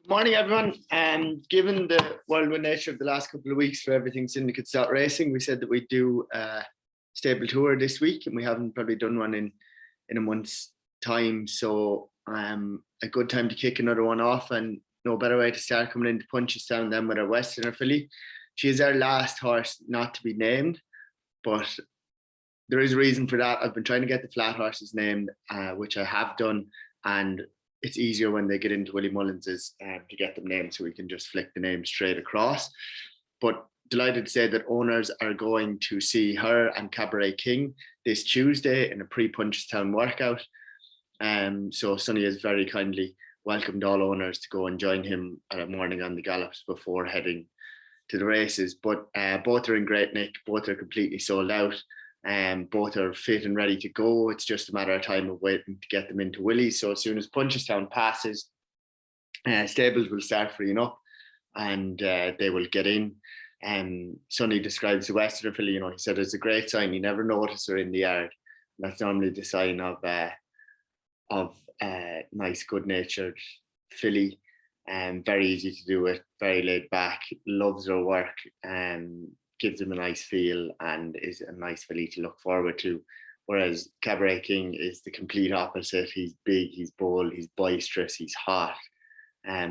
Morning, everyone. Given the whirlwind nature of the last couple of weeks for everything Syndicates.Racing, we said that we'd do a stable tour this week, and we haven't probably done one in a month's time. So a good time to kick another one off, and no better way to start coming into Punchestown than with our Westerner filly. She is our last horse not to be named, but there is a reason for that. I've been trying to get the flat horses named, which I have done, and it's easier when they get into Willie Mullins's to get them named, so we can just flick the name straight across. But delighted to say that owners are going to see her and Cabaret King this Tuesday in a pre-Punchestown workout. So Sonny has very kindly welcomed all owners to go and join him at a morning on the gallops before heading to the races. But both are in great nick. Both are completely sold out. Both are fit and ready to go. It's just a matter of time of waiting to get them into Willie's. So as soon as Punchestown passes, stables will start freeing up, and they will get in. Sonny describes the Westerner filly. He said it's a great sign. You never notice her in the yard. That's normally the sign of nice, good-natured filly. Very easy to do it. Very laid back. Loves her work. Gives him a nice feel and is a nice filly to look forward to. Whereas Cabaret King is the complete opposite. He's big, he's bold, he's boisterous, he's hot.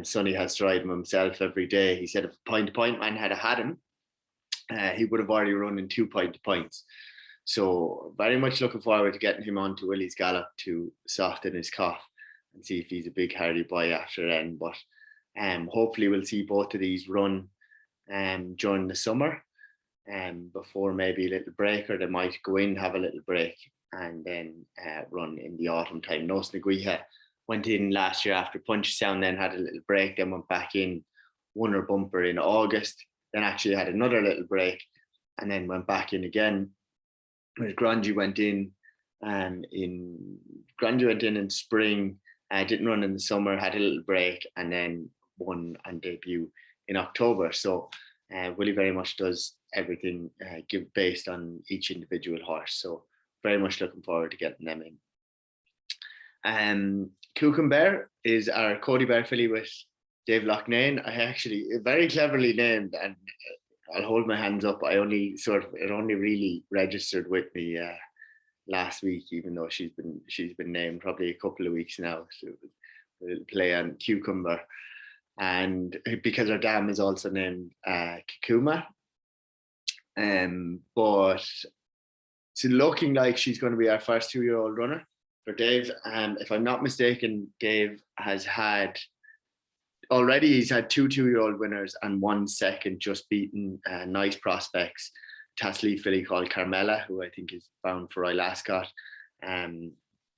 Sonny has to ride him himself every day. He said if Point to Point man had had him, he would have already run in 2 point to points. So very much looking forward to getting him onto Willie's Gallop to soften his cough and see if he's a big hardy boy after then. But hopefully we'll see both of these run during the summer. Before maybe a little break, or they might go in, have a little break, and then run in the autumn time. No Snaguiha went in last year after Punchestown, then had a little break, then went back in, won her bumper in August, then actually had another little break, and then went back in again. Whereas Grandji went in in spring, didn't run in the summer, had a little break, and then won and debut in October. So Willie very much does everything based on each individual horse. So very much looking forward to getting them in. Cucumber is our Cody Bear filly with Dave Loughnane. I actually very cleverly named, and I'll hold my hands up. It only really registered with me last week, even though she's been named probably a couple of weeks now. So we'll play on Cucumber. And because her dam is also named Kikuma. But it's looking like she's going to be our first 2-year-old runner for Dave. If I'm not mistaken, Dave he's had 2 2-year-old winners and 1 second, just beaten nice prospects. Tasleaf filly called Carmela, who I think is bound for Royal Ascot.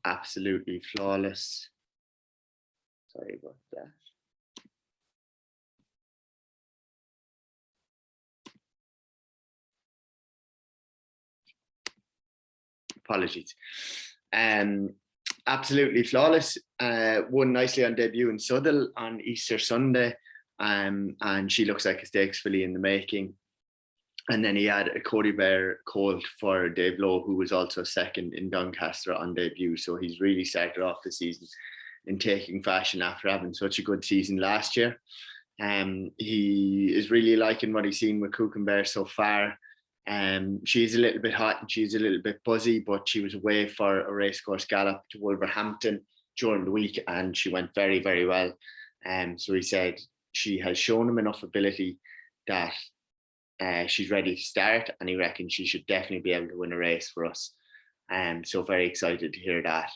Absolutely flawless. Sorry about that. Apologies. Absolutely flawless. Won nicely on debut in Southwell on Easter Sunday, and she looks like a stakes filly in the making. And then he had a Cody Bear colt for Dave Lowe, who was also second in Doncaster on debut. So he's really started off the season in taking fashion after having such a good season last year. He is really liking what he's seen with Cucumber so far. She's a little bit hot and she's a little bit buzzy, but she was away for a racecourse gallop to Wolverhampton during the week, and she went very, very well. So he said she has shown him enough ability that she's ready to start, and he reckons she should definitely be able to win a race for us. So very excited to hear that.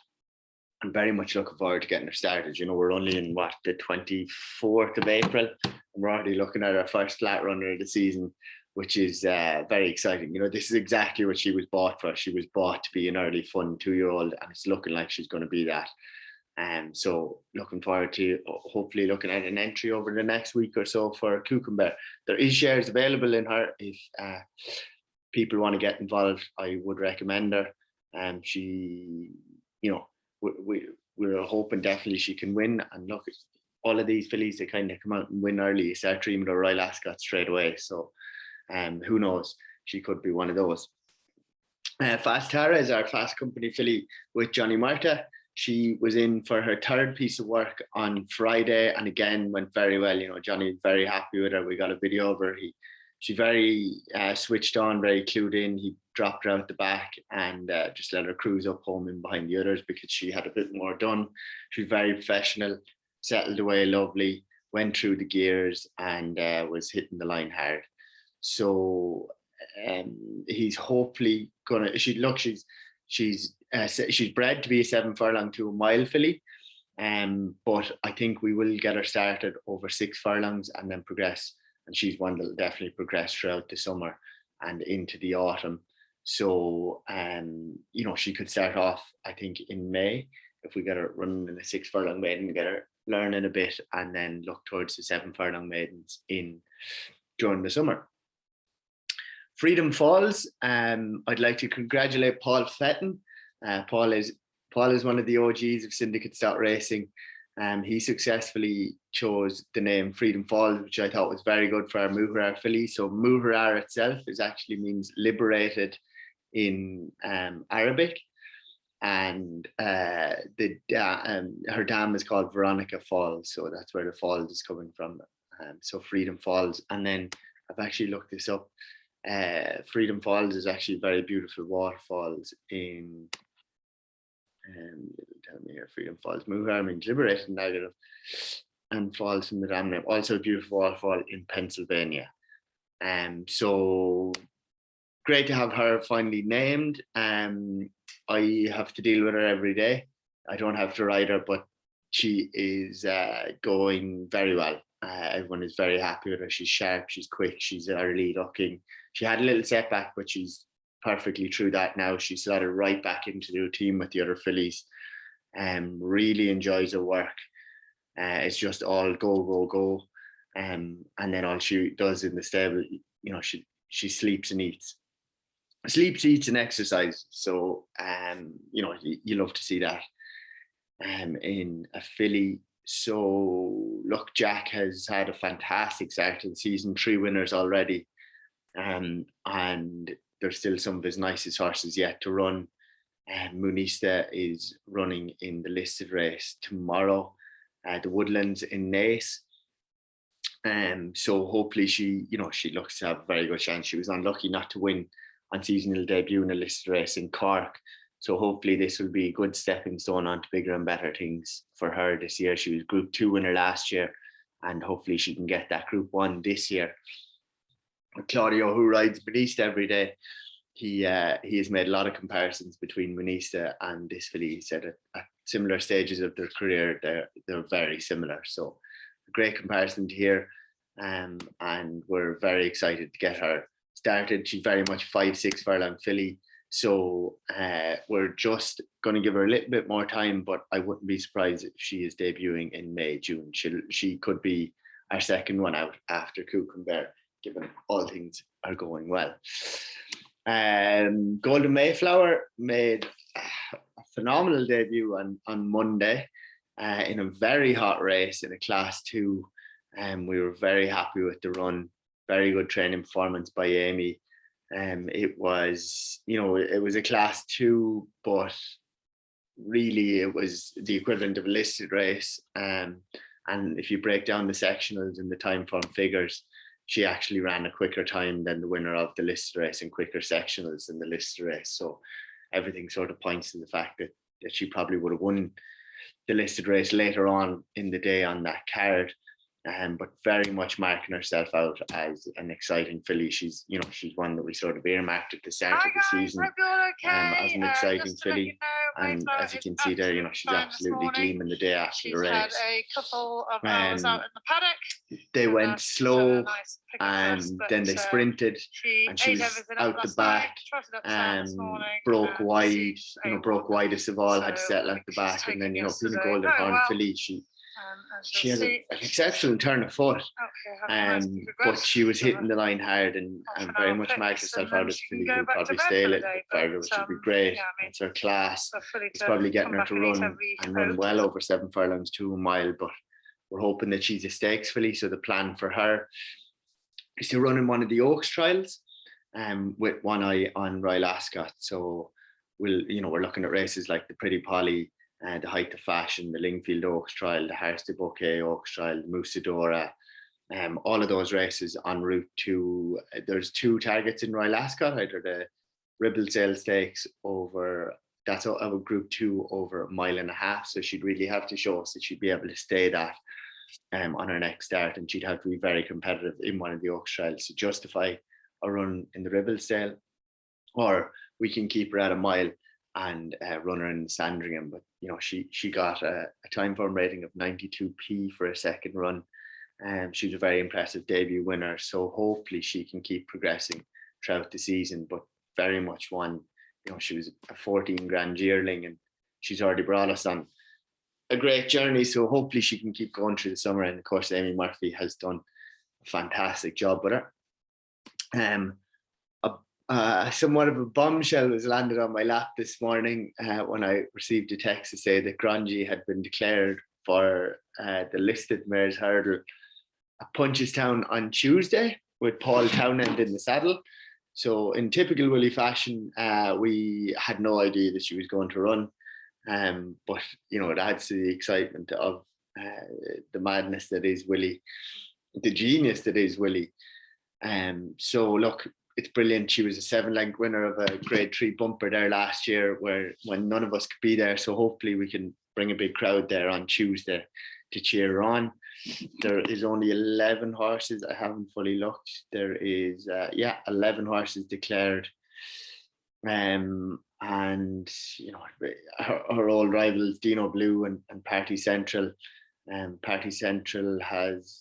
I'm very much looking forward to getting her started. We're only in the 24th of April, and we're already looking at our first flat runner of the season, which is very exciting. This is exactly what she was bought for. She was bought to be an early, fun 2-year-old, and it's looking like she's going to be that. So looking forward to hopefully looking at an entry over the next week or so for Cucumber. There is shares available in her. If people want to get involved, I would recommend her. We're hoping definitely she can win. And look, all of these fillies, they kind of come out and win early. You start dreaming of Royal Ascot straight away. So who knows? She could be one of those. Fast Tara is our Fast Company filly with Johnny Marta. She was in for her third piece of work on Friday, and again went very well. You know, Johnny was very happy with her. We got a video of her. She very switched on, very clued in. He dropped her out the back and just let her cruise up home in behind the others because she had a bit more done. She was very professional, settled away lovely, went through the gears, and was hitting the line hard. So he's hopefully gonna. She's bred to be a 7 furlong to a mile filly, but I think we will get her started over 6 furlongs and then progress. And she's one that will definitely progress throughout the summer and into the autumn. So, you know, she could start off, I think, in May if we get her running in a 6 furlong maiden, get her learning a bit, and then look towards the 7 furlong maidens during the summer. Freedom Falls. I'd like to congratulate Paul Fetton. Paul is one of the OGs of Syndicates.Racing. He successfully chose the name Freedom Falls, which I thought was very good for our Muharar filly. So Muharar itself actually means liberated in Arabic, and her dam is called Veronica Falls, so that's where the falls is coming from. So Freedom Falls, and then I've actually looked this up. Freedom Falls is actually very beautiful waterfalls in. Tell me here, Freedom Falls. Muharar means liberated, negative, and falls from the dam name. Also a beautiful waterfall in Pennsylvania. So great to have her finally named. I have to deal with her every day. I don't have to ride her, but she is going very well. Everyone is very happy with her. She's sharp, she's quick, she's early looking. She had a little setback, but she's perfectly through that now. She's slotted right back into the routine with the other fillies. Really enjoys her work. It's just all go, go, go. And then all she does in the stable, you know, she sleeps and eats. Sleeps, eats, and exercise. So, you know, you love to see that in a filly. So, look, Jack has had a fantastic start to the season, 3 winners already. And there's still some of his nicest horses yet to run. Munista is running in the listed race tomorrow, the Woodlands in Naas. So hopefully she looks to have a very good chance. She was unlucky not to win on seasonal debut in a listed race in Cork. So hopefully this will be a good stepping stone onto bigger and better things for her this year. She was Group 2 winner last year, and hopefully she can get that Group 1 this year. Claudio, who rides Munista every day, he has made a lot of comparisons between Munista and this filly. He said at similar stages of their career, they're very similar. So a great comparison to hear, and we're very excited to get her started. She's very much 5-6 furlong filly. So we're just going to give her a little bit more time, but I wouldn't be surprised if she is debuting in May, June. She could be our second one out after Cucumber, given all things are going well. Golden Mayflower made a phenomenal debut on Monday in a very hot race in a Class 2. We were very happy with the run. Very good training performance by Amy. It was a Class 2, but really it was the equivalent of a listed race. And if you break down the sectionals and the time form figures, she actually ran a quicker time than the winner of the listed race and quicker sectionals in the listed race. So everything sort of points to the fact that she probably would have won the listed race later on in the day on that card. But very much marking herself out as an exciting filly. She's one that we sort of earmarked at the start of the season as an exciting filly. And as you can see there, she's absolutely gleaming the day after the race. Had a couple of hours out in the paddock. They went slow, and then they sprinted, and she was out the back, broke wide, broke widest of all, had to settle out the back, and then being a Golden Horn filly, she has an exceptional turn of foot, but she was hitting the line hard and very much marked herself out as a filly who would probably stay a little bit further, which would be great. It's her class. It's probably getting her to run well over 7 furlongs to a mile, but we're hoping that she's a stakes filly. So the plan for her is to run in one of the Oaks trials, with one eye on Royal Ascot. So we're looking at races like the Pretty Polly, the Height of Fashion, the Lingfield Oaks Trial, the Harsty Bouquet Oaks Trial, the Musadora, all of those races en route to, there's 2 targets in Royal Ascot, either the Ribblesdale Stakes over, that's a Group 2 over 1.5 miles. So she'd really have to show us that she'd be able to stay that on her next start, and she'd have to be very competitive in one of the Oaks Trials to justify a run in the Ribblesdale, or we can keep her at 1 mile and run her in Sandringham. But she got a time form rating of 92p for a second run. She was a very impressive debut winner, so hopefully she can keep progressing throughout the season. But very much one, she was a 14 grand yearling, and she's already brought us on a great journey. So hopefully she can keep going through the summer. And of course, Amy Murphy has done a fantastic job with her. Somewhat of a bombshell was landed on my lap this morning when I received a text to say that Grandji had been declared for the listed Mares Hurdle at Punchestown on Tuesday with Paul Townend in the saddle. So in typical Willie fashion, we had no idea that she was going to run. But it adds to the excitement of the madness that is Willie, the genius that is Willie. So look, it's brilliant. She was a 7-length winner of a Grade 3 bumper there last year, when none of us could be there. So hopefully we can bring a big crowd there on Tuesday to cheer her on. There is only 11 horses. I haven't fully looked. There is 11 horses declared. And our old rivals Dino Blue and Party Central. Party Central has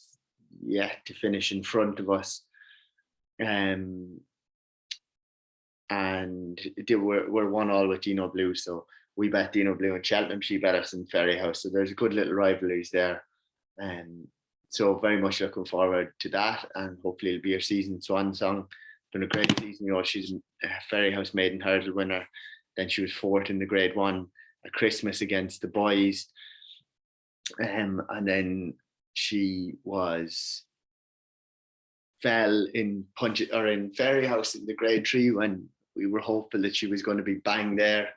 yet to finish in front of us. And we're 1-1 with Dino Blue, so we bet Dino Blue in Cheltenham, she bet us in Ferryhouse, so there's a good little rivalries there, so very much looking forward to that, and hopefully it'll be her season swan song. Been a great season. She's a Ferryhouse maiden hurdle winner, then she was 4th in the Grade 1 at Christmas against the boys, and then she fell in Ferryhouse in the Grade 3 when we were hopeful that she was going to be bang there.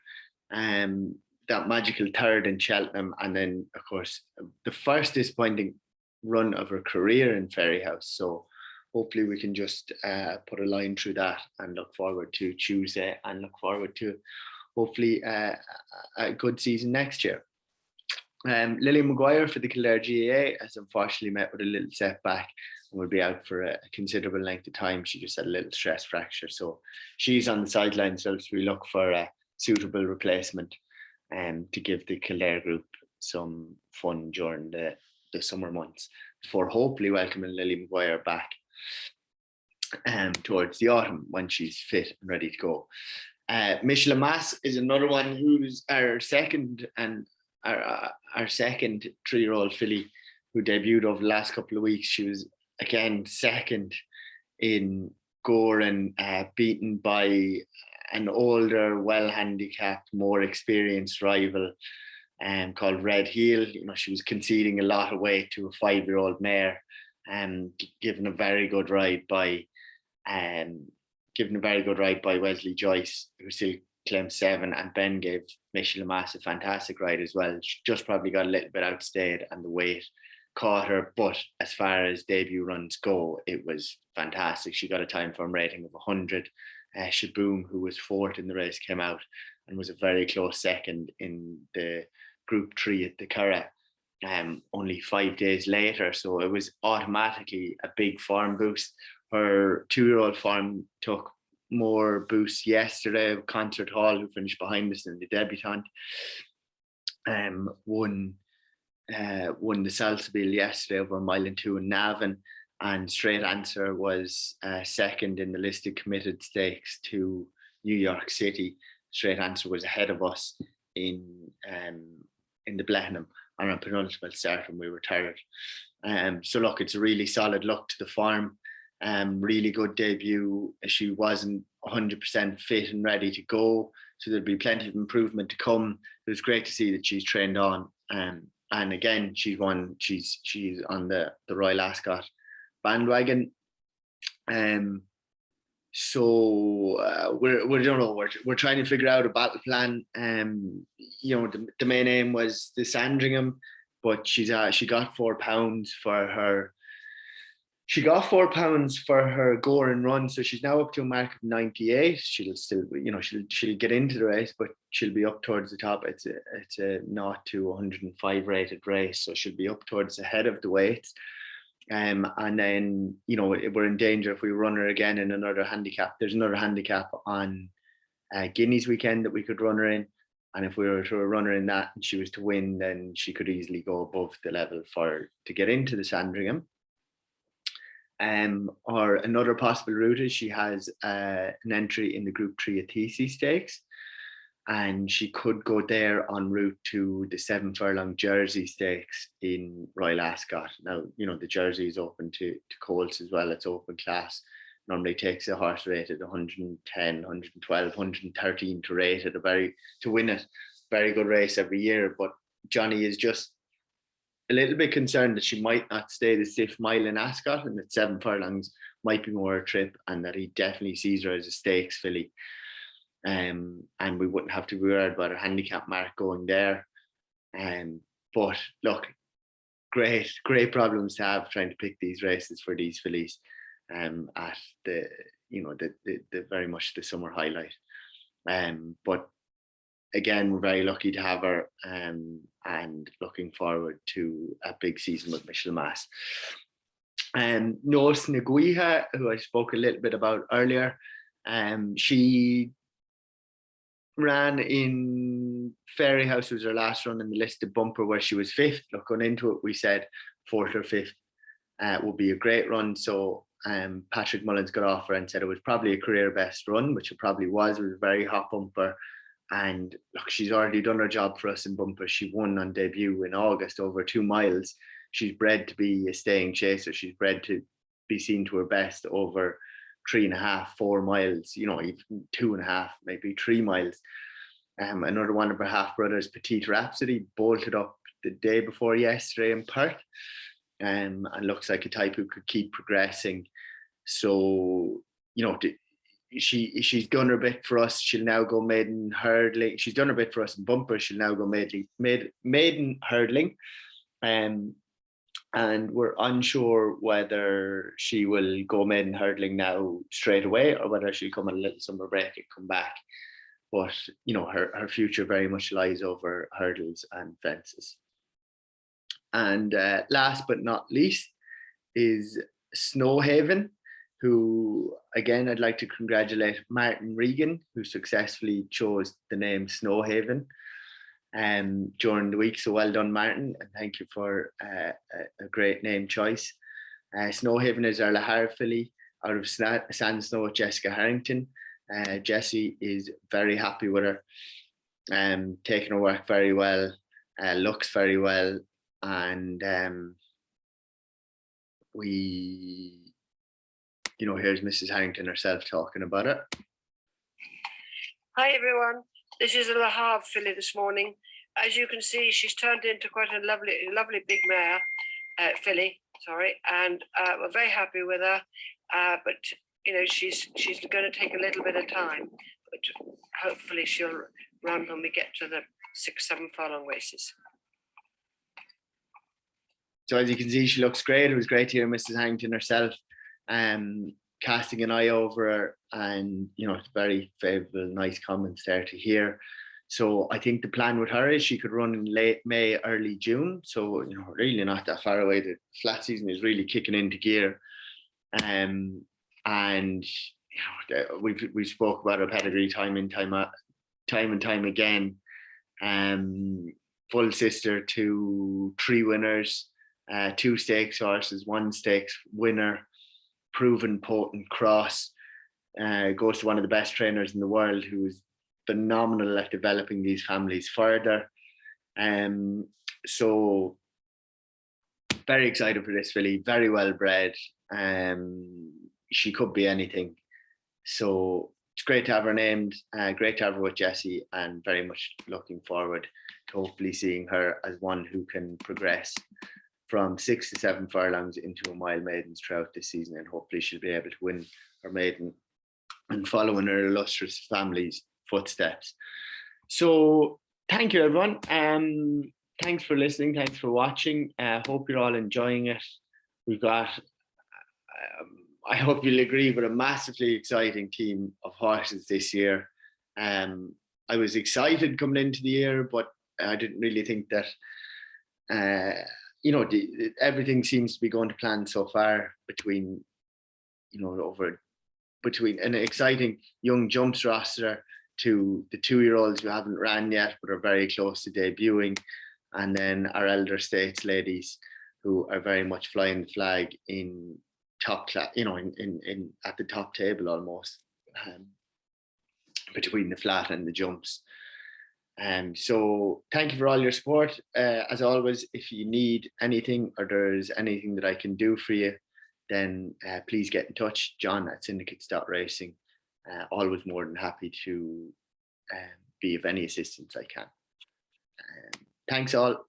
That magical 3rd in Cheltenham, and then of course the first disappointing run of her career in Ferryhouse. So hopefully we can just put a line through that and look forward to Tuesday, and look forward to hopefully a good season next year. Lily Maguire for the Kildare GAA has unfortunately met with a little setback and will be out for a considerable length of time. She just had a little stress fracture, so she's on the sidelines whilst we look for a suitable replacement to give the Kildare group some fun during the summer months, before hopefully welcoming Lily Maguire back towards the autumn when she's fit and ready to go. Michelle Mass is another one who's our second 3-year-old filly who debuted over the last couple of weeks. She was again second in Goran, beaten by an older, well-handicapped, more experienced rival called Red Heel. She was conceding a lot of weight to a 5-year-old mare, given a very good ride by Wesley Joyce, who still claimed 7, and Ben gave Michelle Mass a fantastic ride as well. She just probably got a little bit outstayed and the weight caught her, but as far as debut runs go, it was fantastic. She got a time form rating of 100. Shaboom, who was 4th in the race, came out and was a very close second in the Group 3 at the Curragh only 5 days later, so it was automatically a big form boost. Her 2-year-old form took more boosts yesterday. Concert Hall, who finished behind us in the debutante, won the Salsabil yesterday over 1.2 miles in Navan, and Straight Answer was second in the listed committed stakes to New York City. Straight Answer was ahead of us in the Blenheim on our penultimate start, and we were third. So look, it's a really solid look to the farm. Really good debut. She wasn't 100% fit and ready to go, so there'll be plenty of improvement to come. It was great to see that she's trained on, and again she's on the Royal Ascot bandwagon. So we don't know. We're trying to figure out a battle plan. The main aim was the Sandringham, but she got £4 for her. She got £4 for her go and run, so she's now up to a mark of 98. She'll still, she'll get into the race, but she'll be up towards the top. It's a 0 to 105 rated race, so she'll be up towards the head of the weights. And then, we're in danger if we run her again in another handicap. There's another handicap on Guineas weekend that we could run her in. And if we were to run her in that and she was to win, then she could easily go above the level to get into the Sandringham. Or another possible route is she has an entry in the Group 3 Athisi Stakes. And she could go there en route to the 7 furlong Jersey Stakes in Royal Ascot. Now, the Jersey is open to colts as well. It's open class. Normally takes a horse rated 110, 112, 113 to rate it, to win it. Very good race every year. But Johnny is just a little bit concerned that she might not stay the stiff mile in Ascot, and that 7 furlongs might be more a trip, and that he definitely sees her as a stakes filly. And we wouldn't have to be worried about her handicap mark going there. But look, great problems to have trying to pick these races for these fillies at the very much the summer highlight. But again, we're very lucky to have her and looking forward to a big season with Michelle Mass. Nos Naguiha, who I spoke a little bit about earlier, she ran in Fairy House, was her last run in the listed bumper where she was 5th. Look, going into it, we said 4th or 5th would be a great run. So Patrick Mullins got off her and said it was probably a career best run, which it probably was. It was a very hot bumper. And look, she's already done her job for us in bumper. She won on debut in August over 2 miles. She's bred to be a staying chaser. She's bred to be seen to her best over 3.5, 4 miles, even 2.5, maybe 3 miles. Another one of her half brothers, Petite Rhapsody, bolted up the day before yesterday in Perth, and looks like a type who could keep progressing. So, she's done her bit for us. She'll now go maiden hurdling. She's done her bit for us in bumper. She'll now go maiden hurdling. And we're unsure whether she will go maiden hurdling now straight away or whether she'll come on a little summer break and come back. But, her future very much lies over hurdles and fences. And last but not least is Snowhaven, who, again, I'd like to congratulate Martin Regan, who successfully chose the name Snowhaven during the week. So well done, Martin, and thank you for a great name choice. Snowhaven is our Lahar filly out of Sand Snow with Jessica Harrington. Jessie is very happy with her, taking her work very well, looks very well, and here's Mrs. Harrington herself talking about it. Hi everyone. This is a Lahar filly this morning. As you can see, she's turned into quite a lovely big mare filly. And we're very happy with her. But she's going to take a little bit of time. But hopefully she'll run when we get to the 6-7 furlong races. So as you can see, she looks great. It was great to hear Mrs. Harrington herself casting an eye over her, and it's very favourable, nice comments there to hear. So I think the plan with her is she could run in late May, early June. So really not that far away. The flat season is really kicking into gear, and we spoke about her pedigree time and time again. Full sister to 3 winners, 2 stakes horses, 1 stakes winner, proven potent cross. Goes to one of the best trainers in the world, who is phenomenal at developing these families further. So very excited for this filly, very well bred. She could be anything. So it's great to have her named, great to have her with Jessie, and very much looking forward to hopefully seeing her as one who can progress from 6 to 7 furlongs into a mile maidens throughout this season, and hopefully she'll be able to win her maiden and following her illustrious family's footsteps. So thank you, everyone. Thanks for listening. Thanks for watching. Hope you're all enjoying it. We've got, I hope you'll agree, with a massively exciting team of horses this year. I was excited coming into the year, but I didn't really think that, everything seems to be going to plan so far between an exciting young jumps roster to the 2-year-olds who haven't ran yet but are very close to debuting, and then our elder states ladies who are very much flying the flag in top class, in at the top table almost, between the flat and the jumps. So thank you for all your support. As always, if you need anything or there's anything that I can do for you, then please get in touch. John at Syndicates.Racing. Always more than happy to be of any assistance I can. Thanks all.